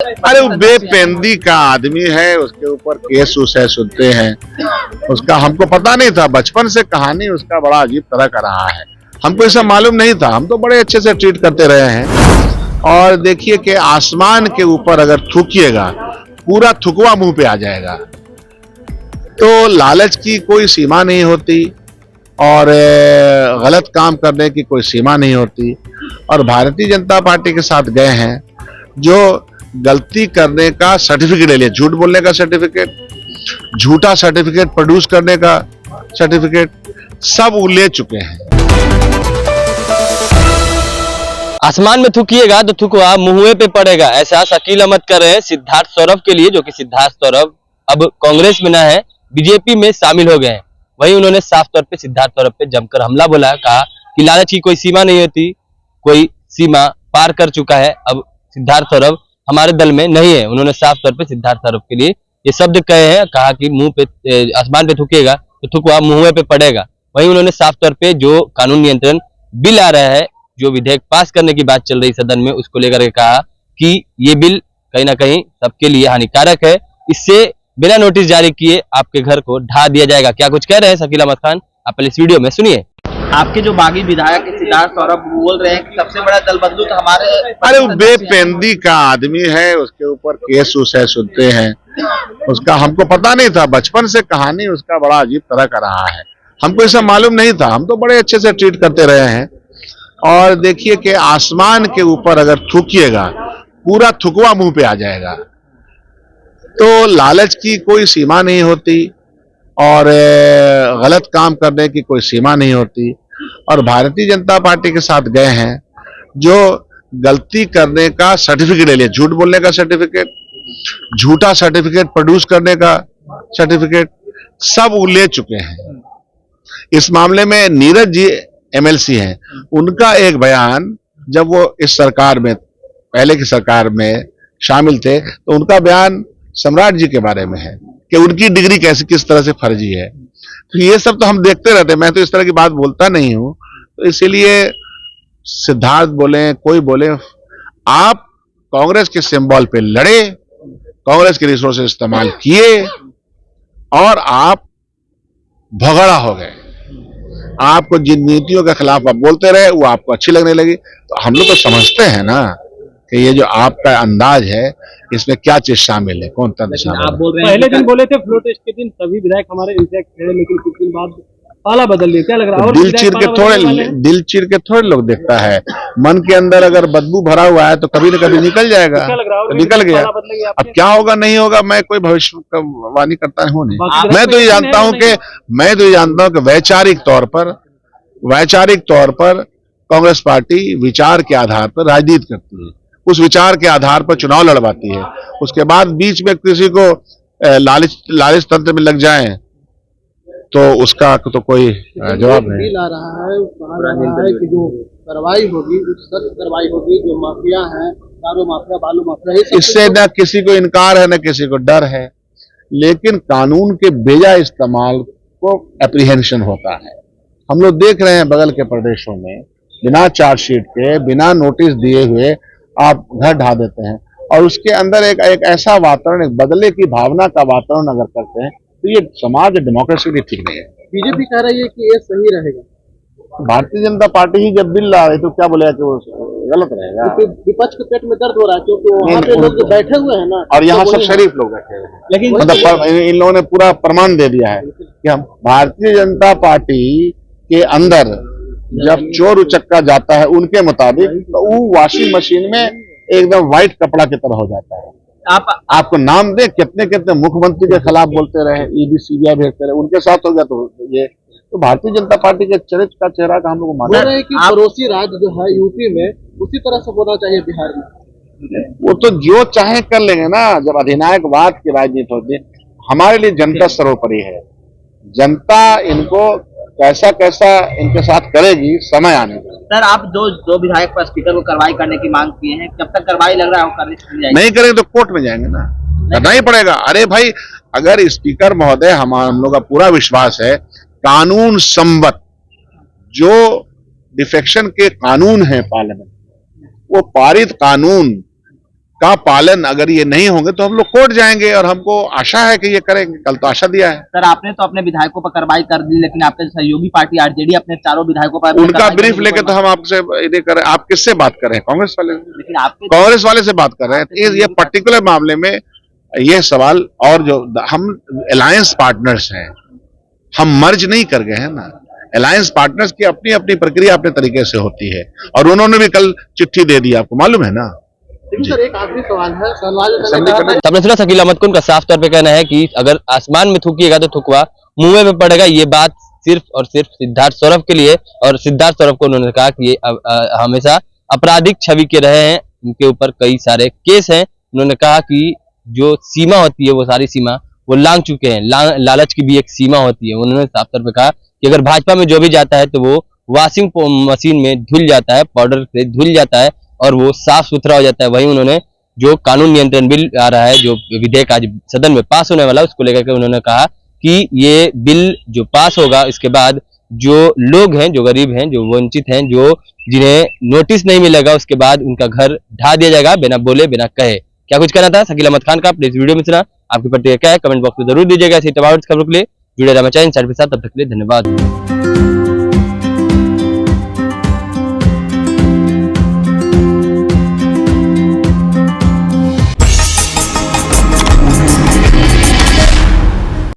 अरे वो बेपेंदी का आदमी है, उसके ऊपर केस उस है, सुनते हैं। उसका हमको पता नहीं था, बचपन से कहानी उसका बड़ा अजीब तरह का रहा है। हमको ऐसा मालूम नहीं था, हम तो बड़े अच्छे से ट्रीट करते रहे हैं। और देखिए कि आसमान के ऊपर अगर थूकिएगा, पूरा थुकवा मुंह पे आ जाएगा। तो लालच की कोई सीमा नहीं होती और गलत काम करने की कोई सीमा नहीं होती। और भारतीय जनता पार्टी के साथ गए हैं जो गलती करने का सर्टिफिकेट ले लिया, झूठ बोलने का सर्टिफिकेट, झूठा सर्टिफिकेट प्रोड्यूस करने का सर्टिफिकेट, सब वो ले चुके हैं। आसमान में थूकिएगा तो थुकवा मुंह पे पड़ेगा, ऐसा शकील अहमद कर रहे हैं सिद्धार्थ सौरभ के लिए, जो कि सिद्धार्थ सौरभ अब कांग्रेस में ना है, बीजेपी में शामिल हो गए हैं। वहीं उन्होंने साफ तौर पे सिद्धार्थ सौरभ पे जमकर हमला बोला, कहा कि लालच की कोई सीमा नहीं होती, कोई सीमा पार कर चुका है, अब सिद्धार्थ सौरभ हमारे दल में नहीं है। उन्होंने साफ तौर पे सिद्धार्थ सौरभ के लिए ये शब्द कहे हैं, कहा कि मुंह पे आसमान पे थूकेगा तो थुकवा मुंह पे पड़ेगा। वहीं उन्होंने साफ तौर पे जो कानून नियंत्रण बिल आ रहा है, जो विधेयक पास करने की बात चल रही सदन में, उसको लेकर के कहा कि ये बिल कहीं ना कहीं सबके लिए हानिकारक है, इससे बिना नोटिस जारी किए आपके घर को ढा दिया जाएगा। क्या कुछ कह रहे हैं शकील अहमद खान, आप पहले इस वीडियो में सुनिए। आपके जो बागी विधायक सिद्धार्थ सौरभ बोल रहे हैं कि सबसे बड़ा दल बदलू तो हमारे। अरे वो बेपेंदी का आदमी है, उसके ऊपर केस उस है, सुनते हैं। उसका हमको पता नहीं था, बचपन से कहानी उसका बड़ा अजीब तरह का रहा है। हमको ऐसा मालूम नहीं था, हम तो बड़े अच्छे से ट्रीट करते रहे हैं। और देखिए कि आसमान के ऊपर अगर थूकिएगा, पूरा थुकवा मुंह पे आ जाएगा। तो लालच की कोई सीमा नहीं होती और गलत काम करने की कोई सीमा नहीं होती। और भारतीय जनता पार्टी के साथ गए हैं जो गलती करने का सर्टिफिकेट ले लिया, झूठ बोलने का सर्टिफिकेट, झूठा सर्टिफिकेट प्रोड्यूस करने का सर्टिफिकेट, सब वो ले चुके हैं। इस मामले में नीरज जी एमएलसी हैं, उनका एक बयान जब वो इस सरकार में, पहले की सरकार में शामिल थे, तो उनका बयान सम्राट जी के बारे में है कि उनकी डिग्री कैसे किस तरह से फर्जी है। तो ये सब तो हम देखते रहते हैं, मैं तो इस तरह की बात बोलता नहीं हूं। तो इसीलिए सिद्धार्थ बोले, कोई बोले, आप कांग्रेस के सिंबल पे लड़े, कांग्रेस के रिसोर्सेज इस्तेमाल किए और आप भगड़ा हो गए। आपको जिन नीतियों के खिलाफ आप बोलते रहे वो आपको अच्छी लगने लगी। तो हम लोग तो समझते हैं ना कि ये जो आपका अंदाज है, इसमें क्या चीज शामिल है, कौन तंत्र शामिल है। आप बोल रहे हैं पहले दिन बोले थे फ्लो टेस्ट के दिन सभी विधायक हमारे इंटैक्ट थे, लेकिन कुछ दिन बाद पाला बदल लिया, क्या लग रहा है? दिल चीर के थोड़े लोग देखता है। मन के अंदर अगर बदबू भरा हुआ है तो कभी न कभी निकल जाएगा, तो निकल गया। अब क्या होगा नहीं होगा, मैं कोई भविष्यवाणी करता हूँ नहीं। मैं तो ये जानता हूँ कि वैचारिक तौर पर कांग्रेस पार्टी विचार के आधार पर राजनीति करती है, उस विचार के आधार पर चुनाव लड़वाती है। उसके बाद बीच में किसी को लालच तंत्र में लग जाए तो उसका तो कोई जवाब नहीं। बिल आ रहा है, कहा जा रहा है कि जो कार्रवाई होगी वो सख्त कार्रवाई होगी, जो माफिया है, दारू माफिया, बालू माफिया, इससे न किसी को इनकार है न किसी को डर है, लेकिन कानून के बेजा इस्तेमाल को एप्रीहेंशन होता है। हम लोग देख रहे हैं बगल के प्रदेशों में बिना चार्जशीट के, बिना नोटिस दिए हुए आप घर ढा देते हैं। और उसके अंदर एक ऐसा वातावरण, एक बदले की भावना का वातावरण अगर करते हैं तो ये समाज डेमोक्रेसी के लिए ठीक नहीं है। बीजेपी कह रही है कि ये सही रहेगा। भारतीय जनता पार्टी ही जब बिल ला रही तो क्या बोलेगा कि वो गलत रहेगा? विपक्ष के पेट में दर्द हो रहा है क्योंकि वहाँ पे लोग जो बैठे हुए हैं ना, और यहाँ सब शरीफ लोग बैठे हुए हैं। लेकिन मतलब इन लोगों ने पूरा प्रमाण दे दिया है कि हम भारतीय जनता पार्टी के अंदर जब चोर उचक्का जाता है उनके मुताबिक, तो वो वॉशिंग मशीन में एकदम व्हाइट कपड़ा की तरह हो जाता है। आपको नाम दे, कितने कितने मुख्यमंत्री के खिलाफ बोलते रहे, ईडी सीबीआई भेजते रहे, उनके साथ हो गया। तो ये तो भारतीय जनता पार्टी के चरित्र का चेहरा का हम लोग मानते हैं कि पड़ोसी राज्य जो है यूपी में, उसी तरह से होना चाहिए बिहार में। वो तो जो चाहे कर लेंगे ना। जब अधिनायकवाद की राजनीति होती है, हमारे लिए जनता सर्वोपरि है। जनता इनको कैसा इनके साथ करेगी, समय आने में। सर, आप दो विधायक पर स्पीकर को कार्रवाई करने की मांग किए हैं, जब तक कार्रवाई लग रहा है नहीं करेंगे तो कोर्ट में जाएंगे ना, करना ही पड़ेगा। अरे भाई, अगर स्पीकर महोदय, हम लोग का पूरा विश्वास है, कानून संबद्ध जो डिफेक्शन के कानून है पार्लियामेंट, वो पारित कानून का पालन अगर ये नहीं होंगे तो हम लोग कोर्ट जाएंगे, और हमको आशा है कि ये करेंगे। कल तो आशा दिया है। सर आपने तो अपने विधायकों पर कार्रवाई कर दी, लेकिन आपके सहयोगी पार्टी आरजेडी अपने 4 विधायकों पर उनका कार्रवाई ब्रीफ करने लेके को तो हम आपसे ये कर, आप किससे बात कर रहे हैं? कांग्रेस वाले से। लेकिन आपके कांग्रेस वाले से बात कर रहे हैं। ये पर्टिकुलर मामले में ये सवाल, और जो हम अलायंस पार्टनर्स हैं, हम मर्ज नहीं कर गए हैं ना। अलायंस पार्टनर्स की अपनी अपनी प्रक्रिया अपने तरीके से होती है, और उन्होंने भी कल चिट्ठी दे दी, आपको मालूम है ना। सर एक आखिरी सवाल है, आपने सुना शकील अहमद का साफ तौर पे कहना है कि अगर आसमान में थूकिएगा तो थुकवा मुंह में पड़ेगा। ये बात सिर्फ और सिर्फ सिद्धार्थ सौरभ के लिए, और सिद्धार्थ सौरभ को उन्होंने कहा कि ये हमेशा आपराधिक छवि के रहे हैं, उनके ऊपर कई सारे केस हैं। उन्होंने कहा कि जो सीमा होती है वो सारी सीमा वो लांघ चुके हैं। लालच की भी एक सीमा होती है। उन्होंने साफ तौर पे कहा कि अगर भाजपा में जो भी जाता है तो वो वॉशिंग मशीन में धुल जाता है, पाउडर से धुल जाता है, और वो साफ सुथरा हो जाता है। वहीं उन्होंने जो कानून नियंत्रण बिल आ रहा है, जो विधेयक आज सदन में पास होने वाला है, उसको लेकर के उन्होंने कहा कि ये बिल जो पास होगा इसके बाद जो लोग हैं, जो गरीब हैं, जो वंचित हैं, जो जिन्हें नोटिस नहीं मिलेगा, उसके बाद उनका घर ढा दिया जाएगा बिना बोले बिना कहे। क्या कुछ कहना था शकील अहमद खान का? प्लीज वीडियो में सुना, आपकी प्रतिक्रिया क्या है कमेंट बॉक्स में जरूर दीजिएगा। ऐसी तमाम खबरों के लिए जुड़े रहना चाहिए इनसाइड के साथ। तब तक के लिए धन्यवाद।